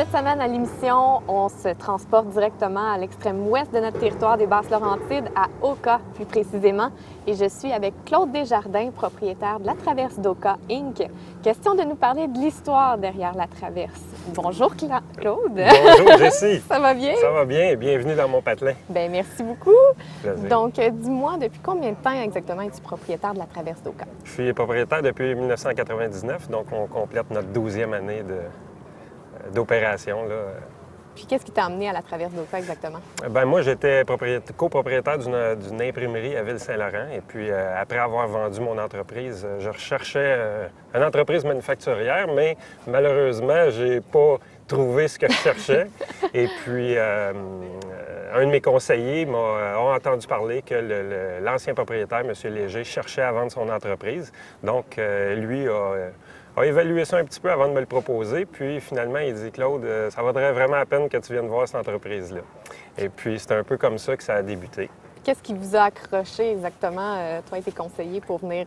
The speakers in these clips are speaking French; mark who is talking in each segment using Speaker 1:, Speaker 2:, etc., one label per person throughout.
Speaker 1: Cette semaine à l'émission, on se transporte directement à l'extrême ouest de notre territoire des Basses-Laurentides, à Oka plus précisément. Et je suis avec Claude Desjardins, propriétaire de La Traverse d'Oka Inc. Question de nous parler de l'histoire derrière La Traverse. Bonjour Claude.
Speaker 2: Bonjour Jessie.
Speaker 1: Ça va bien?
Speaker 2: Ça va bien. Bienvenue dans mon patelin.
Speaker 1: Bien, merci beaucoup.
Speaker 2: Plaisir.
Speaker 1: Donc, dis-moi, depuis combien de temps exactement es-tu propriétaire de La Traverse d'Oka?
Speaker 2: Je suis propriétaire depuis 1999, donc on complète notre 12e année d'opération.
Speaker 1: Puis qu'est-ce qui t'a amené à La Traverse d'Oka exactement?
Speaker 2: Ben moi, j'étais copropriétaire d'une imprimerie à Ville-Saint-Laurent. Et puis, après avoir vendu mon entreprise, je recherchais une entreprise manufacturière, mais malheureusement, j'ai pas trouvé ce que je cherchais. Et puis, un de mes conseillers m'a entendu parler que l'ancien propriétaire, M. Léger, cherchait à vendre son entreprise. Donc, lui a évalué ça un petit peu avant de me le proposer. Puis, finalement, il dit « Claude, ça vaudrait vraiment la peine que tu viennes voir cette entreprise-là. » Et puis, c'est un peu comme ça que ça a débuté.
Speaker 1: Qu'est-ce qui vous a accroché exactement, toi et tes conseillers, pour venir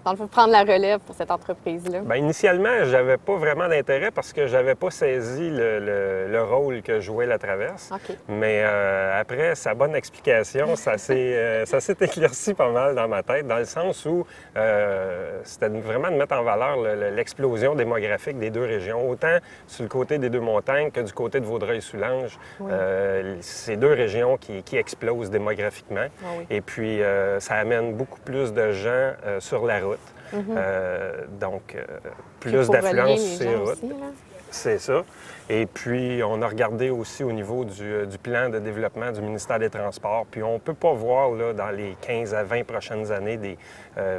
Speaker 1: dans le fond, prendre la relève pour cette entreprise-là?
Speaker 2: Bien, initialement, j'avais pas vraiment d'intérêt parce que j'avais pas saisi le rôle que jouait La Traverse.
Speaker 1: OK.
Speaker 2: Mais après sa bonne explication, ça s'est éclairci pas mal dans ma tête, dans le sens où c'était vraiment de mettre en valeur l'explosion démographique des deux régions, autant sur le côté des Deux-Montagnes que du côté de Vaudreuil-Soulanges.
Speaker 1: Oui.
Speaker 2: Ces deux régions qui explosent démographiquement.
Speaker 1: Ah oui.
Speaker 2: Et puis, ça amène beaucoup plus de gens sur la route. Donc, plus d'affluence sur ces routes. C'est ça. Et puis, on a regardé aussi au niveau du plan de développement du ministère des Transports. Puis, on ne peut pas voir là, dans les 15 à 20 prochaines années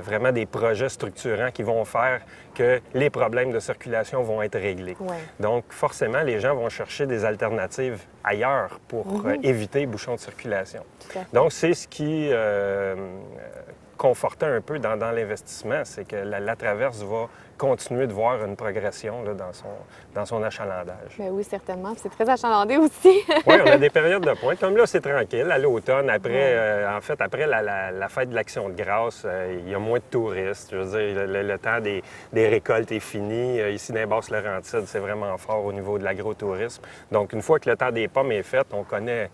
Speaker 2: vraiment des projets structurants qui vont faire que les problèmes de circulation vont être réglés.
Speaker 1: Ouais.
Speaker 2: Donc, forcément, les gens vont chercher des alternatives ailleurs pour éviter les bouchons de circulation.
Speaker 1: Tout à fait.
Speaker 2: Donc, c'est ce qui confortait un peu dans l'investissement, c'est que la Traverse va continuer de voir une progression là, dans son achalandage.
Speaker 1: Bien oui, certainement. Puis c'est très achalandé aussi.
Speaker 2: Oui, on a des périodes de pointe. Comme là, c'est tranquille. À l'automne, après, en fait, après la fête de l'Action de grâce, il y a moins de touristes. Je veux dire, le temps des récoltes est fini. Ici, dans les Basses-Laurentides, c'est vraiment fort au niveau de l'agro-tourisme. Donc, une fois que le temps des pommes est fait, on connaît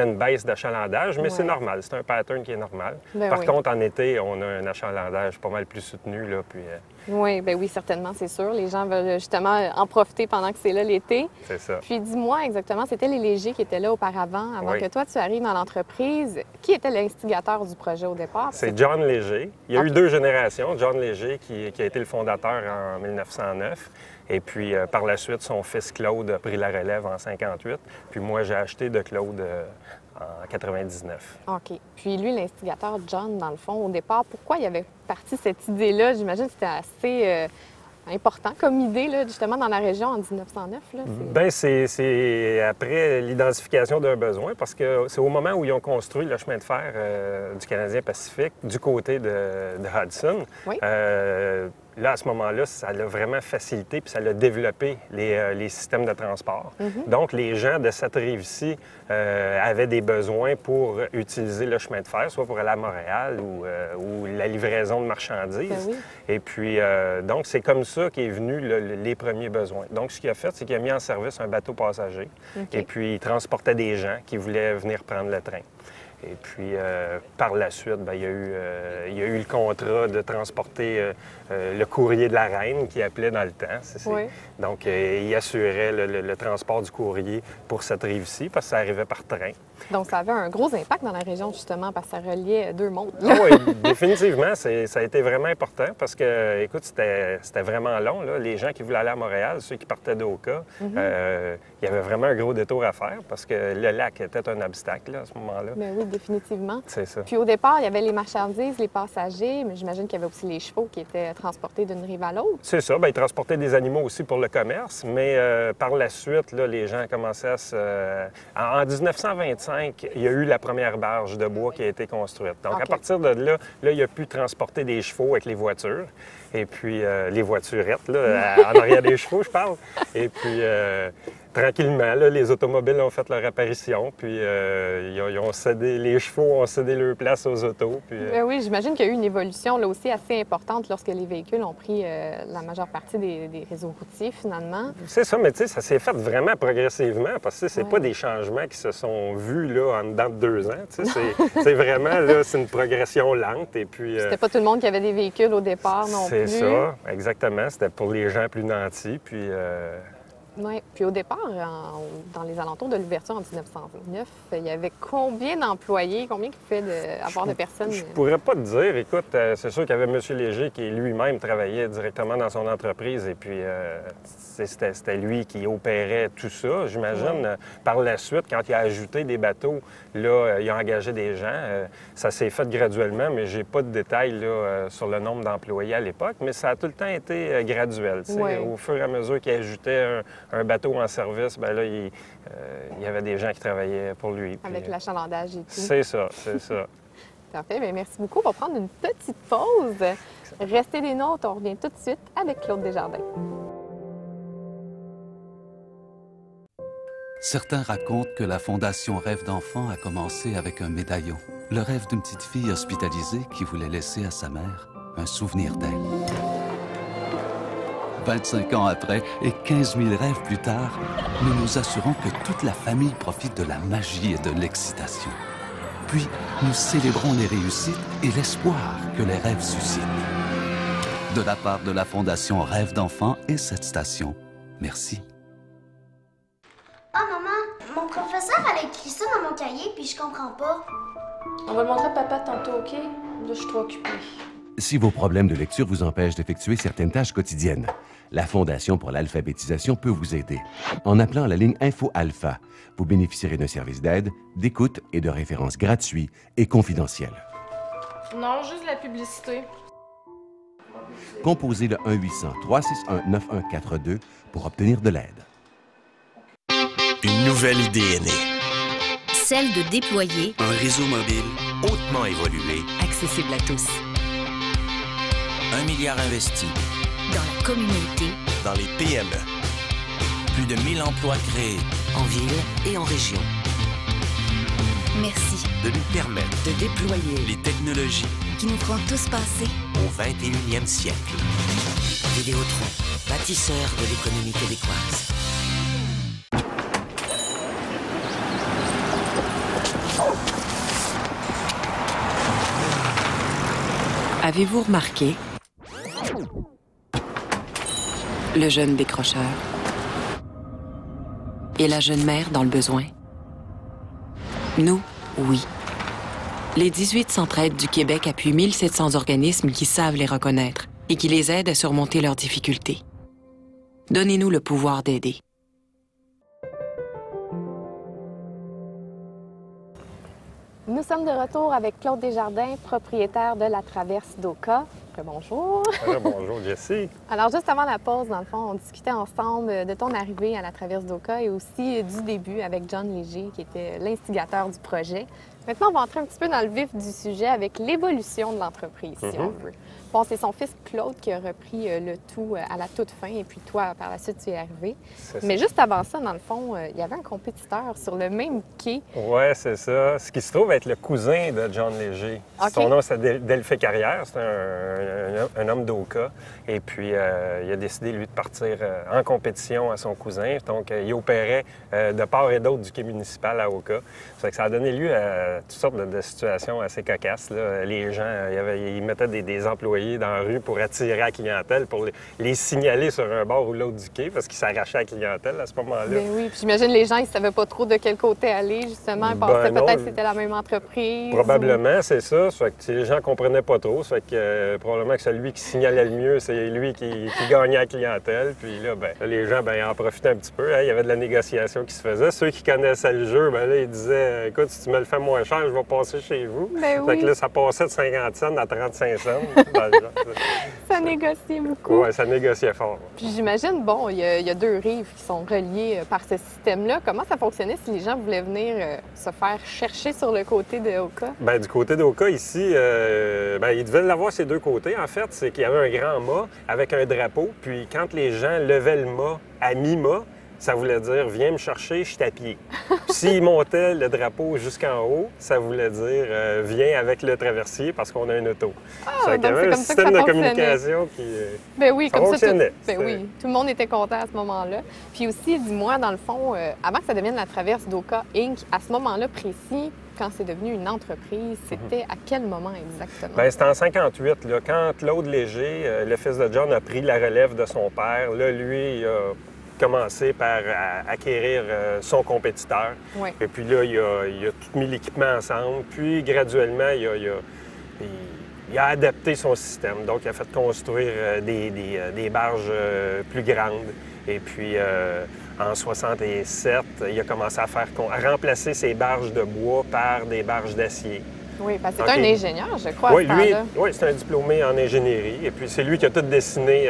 Speaker 2: une baisse d'achalandage, mais c'est normal. C'est un pattern qui est normal.
Speaker 1: Ben
Speaker 2: Par
Speaker 1: oui.
Speaker 2: contre, en été, on a un achalandage pas mal plus soutenu. Là, puis,
Speaker 1: Oui, bien oui, certainement, c'est sûr. Les gens veulent justement en profiter pendant que c'est là l'été.
Speaker 2: c'est ça.
Speaker 1: Puis dis-moi exactement, c'était les Légers qui étaient là auparavant, avant
Speaker 2: Oui.
Speaker 1: que toi tu arrives dans l'entreprise. Qui était l'instigateur du projet au départ?
Speaker 2: C'est John Léger. Il y a
Speaker 1: OK.
Speaker 2: eu deux générations. John Léger, qui a été le fondateur en 1909. Et puis, par la suite, son fils Claude a pris la relève en 58. Puis moi, j'ai acheté de Claude en 99.
Speaker 1: OK. Puis lui, l'instigateur, John, dans le fond, au départ, pourquoi il avait parti cette idée-là? J'imagine que c'était assez important comme idée, là, justement, dans la région en 1909. Là.
Speaker 2: Bien, c'est après l'identification d'un besoin, parce que c'est au moment où ils ont construit le chemin de fer du Canadien Pacifique du côté de Hudson.
Speaker 1: Oui.
Speaker 2: Là, à ce moment-là, ça l'a vraiment facilité puis ça l'a développé les systèmes de transport. Donc, les gens de cette rive-ci avaient des besoins pour utiliser le chemin de fer, soit pour aller à Montréal ou la livraison de marchandises.
Speaker 1: Ben oui.
Speaker 2: Et puis, donc, c'est comme ça qu'est venu les premiers besoins. Donc, ce qu'il a fait, c'est qu'il a mis en service un bateau passager.
Speaker 1: OK.
Speaker 2: Et puis, il transportait des gens qui voulaient venir prendre le train. Et puis, par la suite, bien, il y a eu le contrat de transporter le courrier de la reine, qui appelait dans le temps.
Speaker 1: Oui.
Speaker 2: Donc, il assurait le transport du courrier pour cette rive-ci, parce que ça arrivait par train.
Speaker 1: Donc ça avait un gros impact dans la région, justement, parce que ça reliait deux mondes.
Speaker 2: Ah oui, définitivement, ça a été vraiment important parce que, écoute, c'était vraiment long. Là. Les gens qui voulaient aller à Montréal, ceux qui partaient d'Oka, il y avait vraiment un gros détour à faire parce que le lac était un obstacle là, à ce moment-là.
Speaker 1: Mais oui, définitivement.
Speaker 2: C'est ça.
Speaker 1: Puis au départ, il y avait les marchandises, les passagers, mais j'imagine qu'il y avait aussi les chevaux qui étaient transportés d'une rive à l'autre.
Speaker 2: C'est ça. Bien, ils transportaient des animaux aussi pour le commerce, mais par la suite, là, les gens commençaient à se... En 1925, il y a eu la première barge de bois qui a été construite. Donc,
Speaker 1: OK.
Speaker 2: à partir de là, il a pu transporter des chevaux avec les voitures. Et puis, les voiturettes, là, en arrière des chevaux, je parle. Et puis, tranquillement, là, les automobiles ont fait leur apparition, puis ils ont cédé, les chevaux ont cédé leur place aux autos. Puis,
Speaker 1: Ben oui, j'imagine qu'il y a eu une évolution là aussi assez importante lorsque les véhicules ont pris la majeure partie des réseaux routiers, finalement.
Speaker 2: C'est ça, mais tu sais, ça s'est fait vraiment progressivement, parce que c'est
Speaker 1: Ouais.
Speaker 2: pas des changements qui se sont vus là, en dedans de 2 ans. Tu sais, c'est vraiment, là, c'est une progression lente, et puis...
Speaker 1: C'était pas tout le monde qui avait des véhicules au départ non plus.
Speaker 2: C'est ça, exactement. C'était pour les gens plus nantis, puis...
Speaker 1: Oui. Puis au départ, dans les alentours de l'ouverture en 1909, il y avait combien d'employés, combien qui pouvaient avoir de personnes?
Speaker 2: Je pourrais pas te dire. Écoute, c'est sûr qu'il y avait M. Léger qui lui-même travaillait directement dans son entreprise et puis c'était lui qui opérait tout ça. J'imagine, par la suite, quand il a ajouté des bateaux, là, il a engagé des gens. Ça s'est fait graduellement, mais j'ai pas de détails là, sur le nombre d'employés à l'époque, mais ça a tout le temps été graduel. Tu sais.
Speaker 1: Ouais.
Speaker 2: Au fur et à mesure qu'il ajoutait un bateau en service, bien là, il y avait des gens qui travaillaient pour lui.
Speaker 1: Avec
Speaker 2: Puis,
Speaker 1: l'achalandage et tout.
Speaker 2: c'est ça, c'est ça.
Speaker 1: Parfait. Bien, merci beaucoup. On va prendre une petite pause. Restez des nôtres. On revient tout de suite avec Claude Desjardins.
Speaker 3: Certains racontent que la Fondation Rêve d'enfant a commencé avec un médaillon. Le rêve d'une petite fille hospitalisée qui voulait laisser à sa mère un souvenir d'elle. 25 ans après et 15 000 rêves plus tard, nous nous assurons que toute la famille profite de la magie et de l'excitation. Puis, nous célébrons les réussites et l'espoir que les rêves suscitent. De la part de la Fondation Rêve d'enfant et cette station, merci.
Speaker 4: Ah, maman, mon professeur a écrit ça dans mon cahier, puis je comprends pas.
Speaker 5: On va le montrer à papa tantôt, OK? Là, je suis trop occupée.
Speaker 6: Si vos problèmes de lecture vous empêchent d'effectuer certaines tâches quotidiennes, la Fondation pour l'alphabétisation peut vous aider. En appelant la ligne Info Alpha, vous bénéficierez d'un service d'aide, d'écoute et de référence gratuit et confidentiel.
Speaker 5: Non, juste la publicité.
Speaker 6: Composez le 1-800-361-9142 pour obtenir de l'aide.
Speaker 7: Une nouvelle idée est née.
Speaker 8: Celle de déployer
Speaker 7: Un réseau mobile hautement évolué.
Speaker 8: accessible à tous,
Speaker 7: 1 milliard investi
Speaker 8: dans la communauté,
Speaker 7: dans les PME. Plus de 1000 emplois créés
Speaker 8: en ville et en région. Merci
Speaker 7: de nous permettre
Speaker 8: de déployer
Speaker 7: les technologies
Speaker 8: qui nous feront tous passer.
Speaker 7: au 21e siècle.
Speaker 8: Vidéotron, bâtisseur de l'économie québécoise.
Speaker 9: Avez-vous remarqué le jeune décrocheur et la jeune mère dans le besoin? Nous, oui. Les 18 Centraide du Québec appuient 1700 organismes qui savent les reconnaître et qui les aident à surmonter leurs difficultés. Donnez-nous le pouvoir d'aider.
Speaker 1: Nous sommes de retour avec Claude Desjardins, propriétaire de la Traverse d'Oka. Bonjour.
Speaker 2: Bonjour, Jessie.
Speaker 1: Alors, juste avant la pause, dans le fond, on discutait ensemble de ton arrivée à la Traverse d'Oka et aussi du début avec John Léger, qui était l'instigateur du projet. Maintenant, on va entrer un petit peu dans le vif du sujet avec l'évolution de l'entreprise, si on veut. Bon, c'est son fils Claude qui a repris le tout à la toute fin, et puis toi, par la suite, tu es arrivé. Mais juste avant ça, dans le fond, il y avait un compétiteur sur le même quai.
Speaker 2: Oui, c'est ça. Ce qui se trouve être le cousin de John Léger.
Speaker 1: OK.
Speaker 2: Son nom, c'est Delphé Carrière. C'est un homme d'Oka. Et puis, il a décidé, lui, de partir en compétition à son cousin. Donc, il opérait de part et d'autre du quai municipal à Oka. Ça fait que ça a donné lieu à toutes sortes de situations assez cocasses, là. Les gens, ils mettaient des employés dans la rue pour attirer la clientèle, pour les signaler sur un bord ou l'autre du quai, parce qu'ils s'arrachaient la clientèle à ce moment-là.
Speaker 1: Ben oui, puis j'imagine les gens, ils ne savaient pas trop de quel côté aller, justement. Ils pensaient
Speaker 2: non,
Speaker 1: peut-être que c'était la même entreprise.
Speaker 2: Probablement, c'est ça. Ça fait que les gens ne comprenaient pas trop. Ça fait que probablement que celui qui signalait le mieux, c'est lui qui gagnait la clientèle. Puis là, ben, les gens en profitaient un petit peu. Hein. Il y avait de la négociation qui se faisait. Ceux qui connaissaient le jeu, ben là, ils disaient « Écoute, si tu me le fais moins cher, je vais passer chez vous. »
Speaker 1: Ben
Speaker 2: Fait
Speaker 1: oui.
Speaker 2: que là, ça passait de 50 cents à 35 cents.
Speaker 1: Ça négociait beaucoup.
Speaker 2: Oui, ça négociait fort.
Speaker 1: Puis j'imagine, bon, il y a deux rives qui sont reliées par ce système-là. Comment ça fonctionnait si les gens voulaient venir se faire chercher sur le côté de Oka?
Speaker 2: Bien, du côté d'Oka, ici, ils devaient l'avoir ces deux côtés, en fait. C'est qu'il y avait un grand mât avec un drapeau. Puis quand les gens levaient le mât à mi-mât, ça voulait dire « Viens me chercher, je suis à pied ». S'il montait le drapeau jusqu'en haut, ça voulait dire « Viens avec le traversier parce qu'on a une auto ».
Speaker 1: Ah, donc c'est comme ça que ça
Speaker 2: système de
Speaker 1: fonctionnait.
Speaker 2: communication qui
Speaker 1: Ben oui,
Speaker 2: ça
Speaker 1: comme ça,
Speaker 2: fonctionnait.
Speaker 1: oui, tout le monde était content à ce moment-là. Puis aussi, dis-moi, dans le fond, avant que ça devienne la Traverse d'Oka Inc., à ce moment-là précis, quand c'est devenu une entreprise, c'était à quel moment exactement?
Speaker 2: Bien, c'était en 58, là, quand Claude Léger, le fils de John, a pris la relève de son père. Là, lui, il a commencé par acquérir son compétiteur.
Speaker 1: Oui.
Speaker 2: Et puis là, il a tout mis l'équipement ensemble. Puis, graduellement, il a adapté son système. Donc, il a fait construire des barges plus grandes. Et puis, en 67, il a commencé à remplacer ses barges de bois par des barges d'acier.
Speaker 1: Oui, parce que c'est un ingénieur, je crois,
Speaker 2: Oui,
Speaker 1: à ce temps-là.
Speaker 2: Oui, c'est un diplômé en ingénierie. Et puis, c'est lui qui a tout dessiné,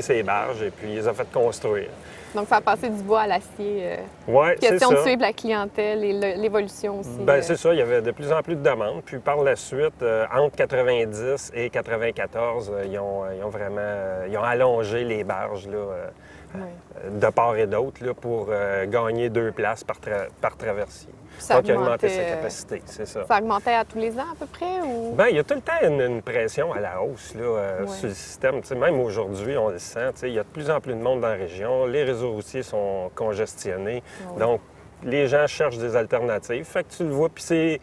Speaker 2: ses barges et puis il les a fait construire.
Speaker 1: Donc, ça a passé du bois à l'acier.
Speaker 2: Oui, c'est ça.
Speaker 1: Question de suivre la clientèle et l'évolution aussi.
Speaker 2: Bien, c'est ça. Il y avait de plus en plus de demandes. Puis par la suite, entre 90 et 94, ils ont allongé les barges là, de part et d'autre là, pour gagner 2 places par traversier. Donc, il a augmenté sa capacité, c'est ça.
Speaker 1: Ça augmentait à tous les ans à peu près? Ou...
Speaker 2: Bien, il y a tout le temps une pression à la hausse là, sur le système. T'sais, même aujourd'hui, on le sent. Il y a de plus en plus de monde dans la région. Les réseaux routiers sont congestionnés. Donc, les gens cherchent des alternatives. Fait que tu le vois, puis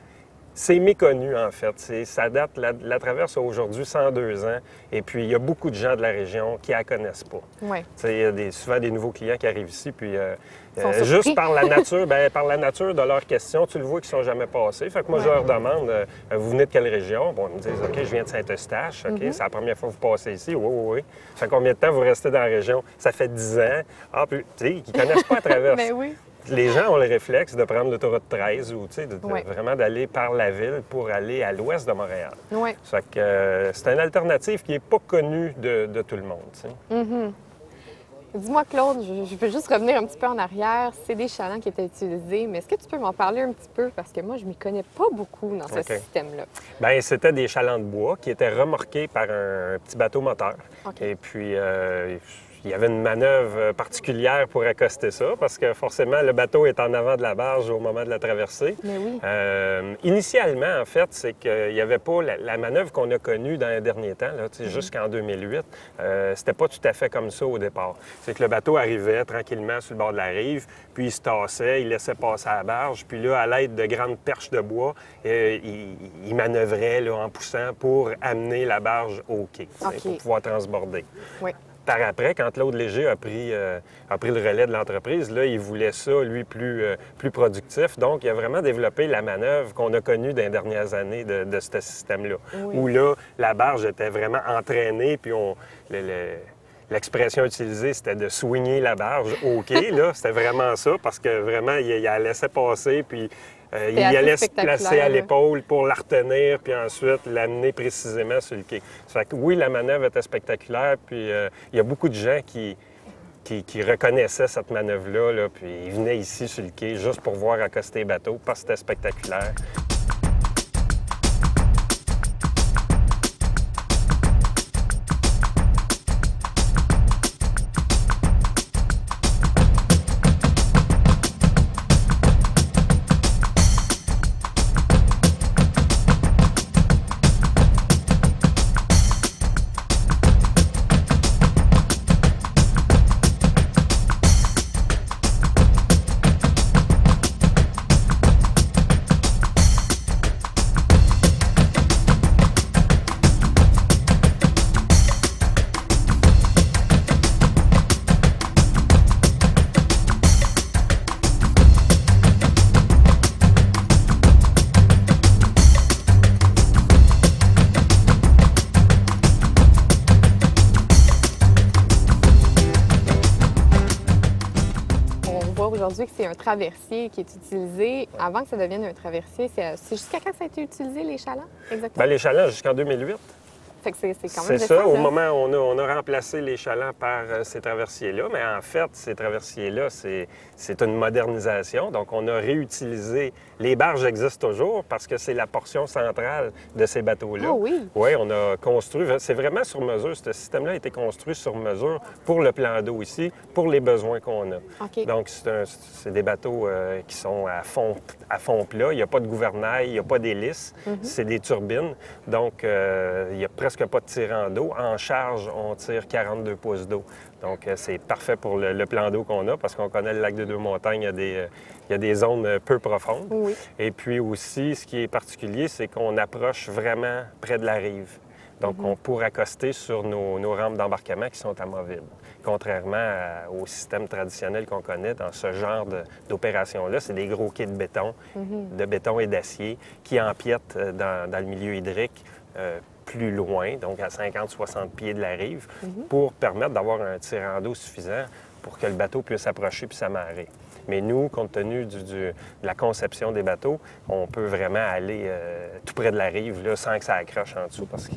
Speaker 2: c'est méconnu, en fait. Ça date, la Traverse a aujourd'hui 102 ans, et puis il y a beaucoup de gens de la région qui ne la connaissent pas.
Speaker 1: Ouais.
Speaker 2: Il y a souvent des nouveaux clients qui arrivent ici, puis juste par la nature, par la nature de leurs questions, tu le vois qu'ils ne sont jamais passés. Fait que moi, je leur demande, vous venez de quelle région? Bon, ils me disent, OK, je viens de Saint-Eustache. OK, c'est la première fois que vous passez ici. Oui. Ça fait combien de temps vous restez dans la région? Ça fait 10 ans. Ah, puis, tu sais, ils ne connaissent pas la Traverse.
Speaker 1: Ben oui.
Speaker 2: Les gens ont le réflexe de prendre l'autoroute 13 ou vraiment d'aller par la ville pour aller à l'ouest de Montréal.
Speaker 1: Oui.
Speaker 2: Ça fait que c'est une alternative qui n'est pas connue de tout le monde.
Speaker 1: Dis-moi, Claude, je veux juste revenir un petit peu en arrière. C'est des chalands qui étaient utilisés, mais est-ce que tu peux m'en parler un petit peu? Parce que moi, je ne m'y connais pas beaucoup dans ce système-là. Bien,
Speaker 2: c'était des chalands de bois qui étaient remorqués par un petit bateau moteur. Et puis, il y avait une manœuvre particulière pour accoster ça, parce que forcément, le bateau est en avant de la barge au moment de la traversée.
Speaker 1: Mais oui.
Speaker 2: Initialement, en fait, c'est qu'il n'y avait pas la manœuvre qu'on a connue dans les derniers temps, jusqu'en 2008. C'était pas tout à fait comme ça au départ. C'est que le bateau arrivait tranquillement sur le bord de la rive, puis il se tassait, il laissait passer la barge, puis là, à l'aide de grandes perches de bois, il manœuvrait là, en poussant pour amener la barge au quai, pour pouvoir transborder.
Speaker 1: Oui.
Speaker 2: Par après, quand Claude Léger a pris le relais de l'entreprise, là, il voulait ça, lui, plus productif. Donc, il a vraiment développé la manœuvre qu'on a connue dans les dernières années de ce système-là. Oui. Où là, la barge était vraiment entraînée, puis l'expression utilisée, c'était de swinger la barge au quai. C'était vraiment ça, parce que vraiment, il la laissait passer, puis il allait se placer à l'épaule pour la retenir, puis ensuite l'amener précisément sur le quai. Ça fait que oui, la manœuvre était spectaculaire, puis il y a beaucoup de gens qui reconnaissaient cette manœuvre-là, là, puis ils venaient ici sur le quai juste pour voir accoster les bateaux, parce que c'était spectaculaire.
Speaker 1: Aujourd'hui que c'est un traversier qui est utilisé. Avant que ça devienne un traversier, c'est jusqu'à quand ça a été utilisé, les chalands, exactement?
Speaker 2: Bien, les chalands jusqu'en 2008.
Speaker 1: Fait que c'est quand même
Speaker 2: C'est ça.
Speaker 1: récent,
Speaker 2: Au
Speaker 1: là.
Speaker 2: moment où on a remplacé les chalands par ces traversiers-là, mais en fait, ces traversiers-là, c'est une modernisation. Donc, on a réutilisé... Les barges existent toujours parce que c'est la portion centrale de ces bateaux-là.
Speaker 1: Ah oui?
Speaker 2: Oui, on a construit... C'est vraiment sur mesure. Ce système-là a été construit sur mesure pour le plan d'eau ici, pour les besoins qu'on a.
Speaker 1: OK.
Speaker 2: Donc, c'est des bateaux qui sont à fond plat. Il n'y a pas de gouvernail, il n'y a pas d'hélice. C'est des turbines. Donc, il n'y a presque pas de tirant d'eau. En charge, on tire 42 pouces d'eau. Donc, c'est parfait pour le plan d'eau qu'on a parce qu'on connaît le lac des Deux-Montagnes. Il y a des zones peu profondes.
Speaker 1: Oui.
Speaker 2: Et puis aussi, ce qui est particulier, c'est qu'on approche vraiment près de la rive. Donc, on pourrait accoster sur nos rampes d'embarquement qui sont amovibles. Contrairement au système traditionnel qu'on connaît dans ce genre d'opération-là, c'est des gros quais de béton et d'acier qui empiètent dans le milieu hydrique plus loin, donc à 50-60 pieds de la rive, pour permettre d'avoir un tirant d'eau suffisant pour que le bateau puisse approcher puis s'amarrer. Mais nous, compte tenu de la conception des bateaux, on peut vraiment aller tout près de la rive là, sans que ça accroche en dessous parce que,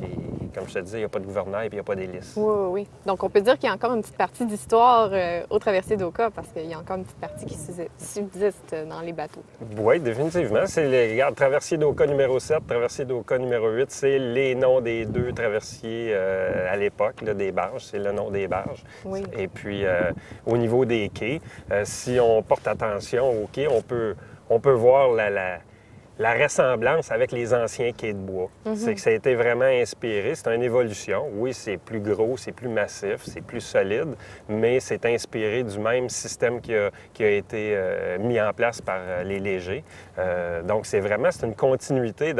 Speaker 2: comme je te disais, il n'y a pas de gouvernail et il n'y a pas d'hélice.
Speaker 1: Oui, oui, oui. Donc, on peut dire qu'il y a encore une petite partie d'histoire au traversier d'Oka parce qu'il y a encore une petite partie qui subsiste dans les bateaux.
Speaker 2: Oui, définitivement. Regarde, traversier d'Oka numéro 7, traversier d'Oka numéro 8, c'est les noms des deux traversiers à l'époque, des barges. C'est le nom des barges.
Speaker 1: Oui.
Speaker 2: Et puis, au niveau des quais, si on porte attention aux quais, on peut voir la ressemblance avec les anciens quais de bois. C'est que ça a été vraiment inspiré. C'est une évolution. Oui, c'est plus gros, c'est plus massif, c'est plus solide, mais c'est inspiré du même système qui a été mis en place par les légers. Donc, c'est une continuité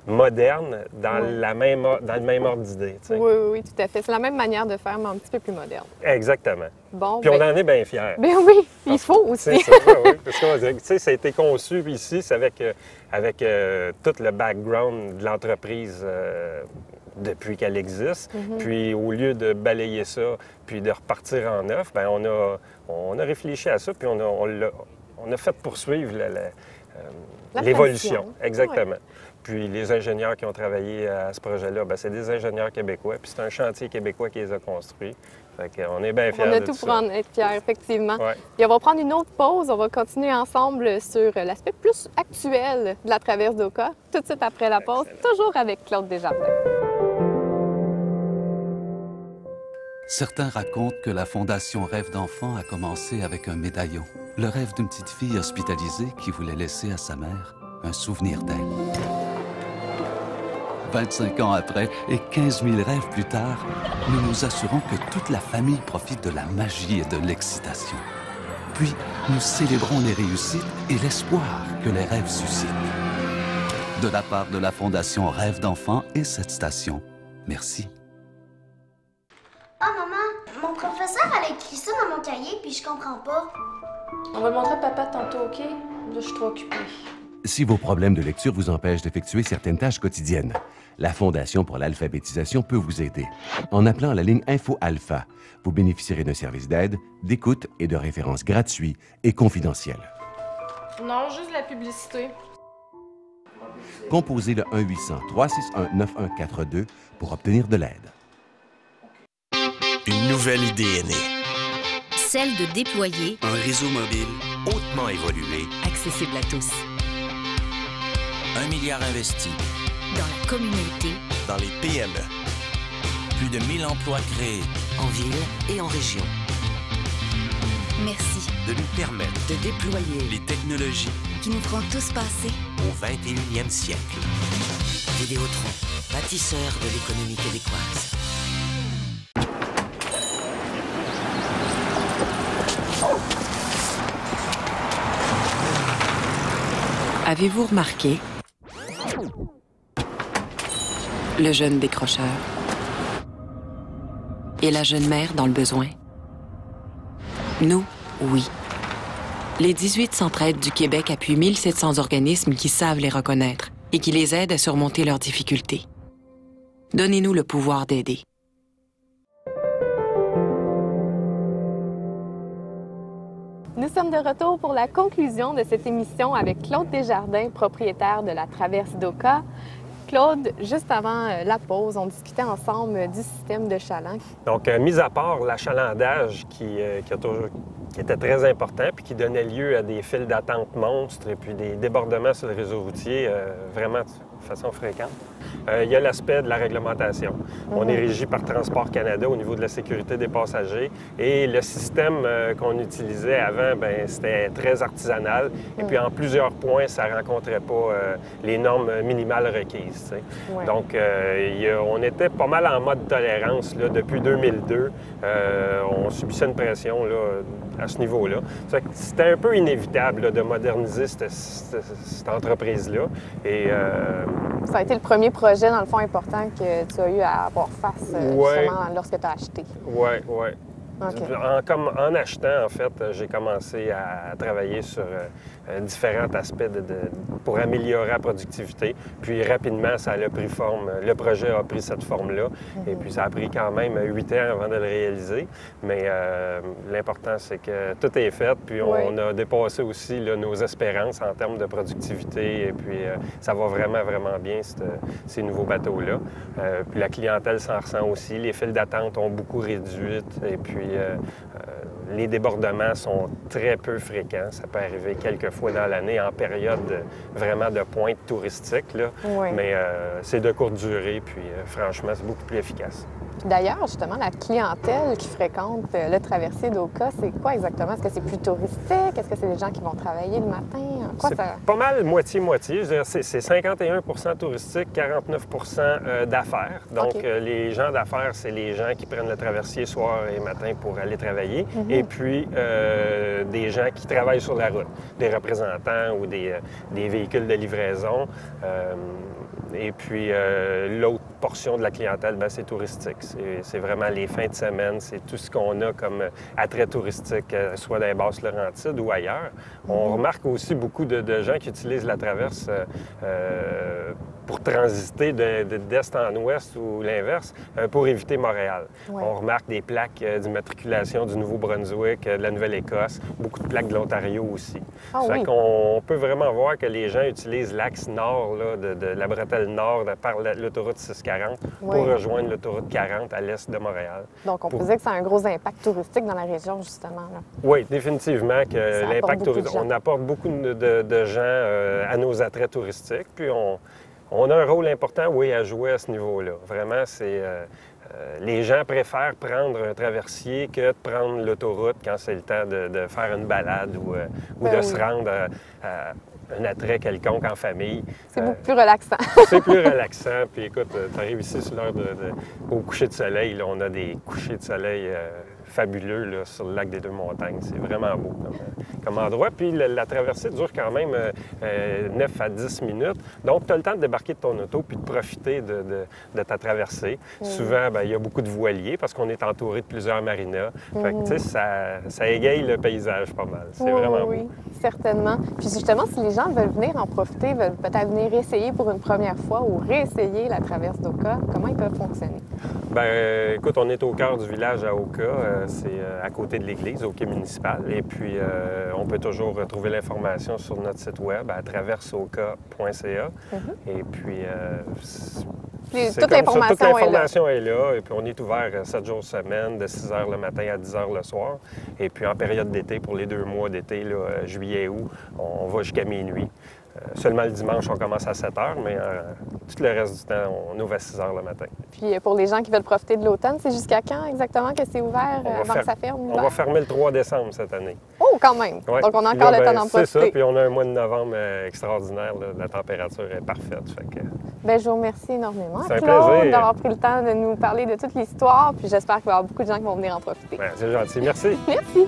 Speaker 2: moderne, dans le même ordre d'idée.
Speaker 1: Oui, oui, oui, tout à fait. C'est la même manière de faire, mais un petit peu plus moderne.
Speaker 2: Exactement.
Speaker 1: Bon,
Speaker 2: Puis on en est bien fiers.
Speaker 1: Bien oui, il faut aussi.
Speaker 2: C'est ça, oui. Parce que, ça a été conçu ici, c'est avec tout le background de l'entreprise depuis qu'elle existe. Puis au lieu de balayer ça, puis de repartir en neuf, bien, on a réfléchi à ça, puis on a fait poursuivre l'évolution. Exactement.
Speaker 1: Ouais.
Speaker 2: Puis les ingénieurs qui ont travaillé à ce projet-là, bien, c'est des ingénieurs québécois, puis c'est un chantier québécois qui les a construits. Fait qu'on est bien fiers de ça.
Speaker 1: On a tout pour en être fiers, effectivement.
Speaker 2: Ouais.
Speaker 1: Puis on va prendre une autre pause. On va continuer ensemble sur l'aspect plus actuel de la traverse d'Oka, tout de suite après la pause, toujours avec Claude Desjardins.
Speaker 3: Certains racontent que la Fondation Rêve d'enfant a commencé avec un médaillon, le rêve d'une petite fille hospitalisée qui voulait laisser à sa mère un souvenir d'elle. 25 ans après et 15 000 rêves plus tard, nous nous assurons que toute la famille profite de la magie et de l'excitation. Puis, nous célébrons les réussites et l'espoir que les rêves suscitent. De la part de la Fondation Rêve d'enfant et cette station, merci.
Speaker 4: Ah, maman, mon professeur a écrit ça dans mon cahier, puis je comprends pas.
Speaker 5: On va le montrer à papa tantôt, OK? Là, je suis trop occupée.
Speaker 6: Si vos problèmes de lecture vous empêchent d'effectuer certaines tâches quotidiennes, la Fondation pour l'alphabétisation peut vous aider. En appelant la ligne Info Alpha, vous bénéficierez d'un service d'aide, d'écoute et de référence gratuit et confidentiel.
Speaker 5: Non, juste la publicité.
Speaker 6: Composez le 1-800-361-9142 pour obtenir de l'aide.
Speaker 7: Une nouvelle idée est née.
Speaker 10: Celle de déployer
Speaker 7: Un réseau mobile hautement évolué,
Speaker 10: accessible à tous,
Speaker 7: 1 milliard investi
Speaker 10: dans la communauté,
Speaker 7: dans les PME. Plus de 1000 emplois créés
Speaker 8: En ville et en région.
Speaker 10: merci
Speaker 7: de nous permettre
Speaker 8: De déployer
Speaker 7: les technologies
Speaker 10: qui nous feront tous passer.
Speaker 7: au 21e siècle.
Speaker 8: Vidéotron, bâtisseur de l'économie québécoise.
Speaker 9: Avez-vous remarqué le jeune décrocheur et la jeune mère dans le besoin? Nous, oui. Les 18 centraides du Québec appuient 1700 organismes qui savent les reconnaître et qui les aident à surmonter leurs difficultés. Donnez-nous le pouvoir d'aider.
Speaker 1: Nous sommes de retour pour la conclusion de cette émission avec Claude Desjardins, propriétaire de la traverse d'Oka. Claude, juste avant la pause, on discutait ensemble du système de chaland.
Speaker 2: Donc, mis à part l'achalandage qui était très important puis qui donnait lieu à des files d'attente monstres et puis des débordements sur le réseau routier vraiment de façon fréquente, il y a l'aspect de la réglementation. On est régi par Transport Canada au niveau de la sécurité des passagers et le système qu'on utilisait avant, bien, c'était très artisanal et puis en plusieurs points, ça ne rencontrait pas les normes minimales requises. Donc, on était pas mal en mode tolérance là, depuis 2002. On subissait une pression là, à ce niveau-là. C'était un peu inévitable là, de moderniser cette entreprise-là. Et,
Speaker 1: ça a été le premier projet, dans le fond, important que tu as eu à avoir face justement lorsque tu as acheté.
Speaker 2: Oui, oui.
Speaker 1: Okay.
Speaker 2: En achetant, en fait, j'ai commencé à travailler sur différents aspects pour améliorer la productivité. Puis rapidement, ça a pris forme. Le projet a pris cette forme-là. Et puis ça a pris quand même 8 ans avant de le réaliser. Mais l'important, c'est que tout est fait. Puis on a dépassé aussi là, nos espérances en termes de productivité. Et puis ça va vraiment, vraiment bien, ces nouveaux bateaux-là. Puis la clientèle s'en ressent aussi. Les files d'attente ont beaucoup réduit. Et puis les débordements sont très peu fréquents. Ça peut arriver quelques fois dans l'année en période vraiment de pointe touristique. Là. Mais c'est de courte durée, puis franchement, c'est beaucoup plus efficace.
Speaker 1: D'ailleurs, justement, la clientèle qui fréquente le traversier d'Oka, c'est quoi exactement? Est-ce que c'est plus touristique? Est-ce que c'est des gens qui vont travailler le matin?
Speaker 2: C'est pas mal moitié-moitié. Je veux dire, c'est 51 touristique, 49 d'affaires. Donc, les gens d'affaires, c'est les gens qui prennent le traversier soir et matin pour aller travailler. Et puis, des gens qui travaillent sur la route, des représentants ou des véhicules de livraison. Et puis, l'autre portion de la clientèle, bien, c'est touristique. C'est vraiment les fins de semaine, c'est tout ce qu'on a comme attrait touristique, soit dans les Basses-Laurentides ou ailleurs. On remarque aussi beaucoup de gens qui utilisent la traverse pour transiter d'est en ouest ou l'inverse, pour éviter Montréal. On remarque des plaques d'immatriculation du Nouveau-Brunswick, de la Nouvelle-Écosse, beaucoup de plaques de l'Ontario aussi. Ça fait qu'on peut vraiment voir que les gens utilisent l'axe nord là, de la bretelle nord par l'autoroute 640 pour rejoindre l'autoroute 40 à l'est de Montréal.
Speaker 1: Donc, on peut dire que ça a un gros impact touristique dans la région, justement. Là.
Speaker 2: Oui, définitivement que l'impact touristique. On apporte beaucoup de gens à nos attraits touristiques, puis on a un rôle important, à jouer à ce niveau-là. Vraiment, c'est... les gens préfèrent prendre un traversier que de prendre l'autoroute quand c'est le temps de faire une balade ou de se rendre à un attrait quelconque en famille.
Speaker 1: C'est beaucoup plus relaxant.
Speaker 2: C'est plus relaxant. Puis écoute, tu arrives ici sur l'heure au coucher de soleil. Là, on a des couchers de soleil fabuleux là, sur le lac des Deux-Montagnes. C'est vraiment beau comme endroit. Puis la traversée dure quand même 9 à 10 minutes. Donc, tu as le temps de débarquer de ton auto puis de profiter de ta traversée. Souvent, il y a beaucoup de voiliers parce qu'on est entouré de plusieurs marinas. Fait que, tu sais, ça égaye le paysage pas mal. C'est vraiment beau.
Speaker 1: Oui, certainement. Puis justement, si les gens veulent venir en profiter, veulent peut-être venir essayer pour une première fois ou réessayer la traverse d'Oka, comment ils peuvent fonctionner?
Speaker 2: Bien, écoute, on est au cœur du village à Oka. C'est à côté de l'église, au quai municipal. Et puis, on peut toujours retrouver l'information sur notre site web à traverseoka.ca. Et puis,
Speaker 1: toute l'information
Speaker 2: est là. Et puis, on est ouvert 7 jours semaine, de 6 h le matin à 10 h le soir. Et puis, en période d'été, pour les 2 mois d'été, juillet, août, on va jusqu'à minuit. Seulement le dimanche, on commence à 7 h, mais tout le reste du temps, on ouvre à 6 h le matin.
Speaker 1: Puis pour les gens qui veulent profiter de l'automne, c'est jusqu'à quand exactement que c'est ouvert avant que ça ferme?
Speaker 2: On va fermer le 3 décembre cette année.
Speaker 1: Oh, quand même!
Speaker 2: Ouais.
Speaker 1: Donc on a encore le temps d'en profiter.
Speaker 2: C'est ça, puis on a un mois de novembre extraordinaire. Là, la température est parfaite. Fait que...
Speaker 1: Bien, je vous remercie énormément,
Speaker 2: c'est un
Speaker 1: Claude,
Speaker 2: plaisir
Speaker 1: d'avoir pris le temps de nous parler de toute l'histoire. Puis j'espère qu'il va y avoir beaucoup de gens qui vont venir en profiter.
Speaker 2: Bien, c'est gentil. Merci.
Speaker 1: Merci.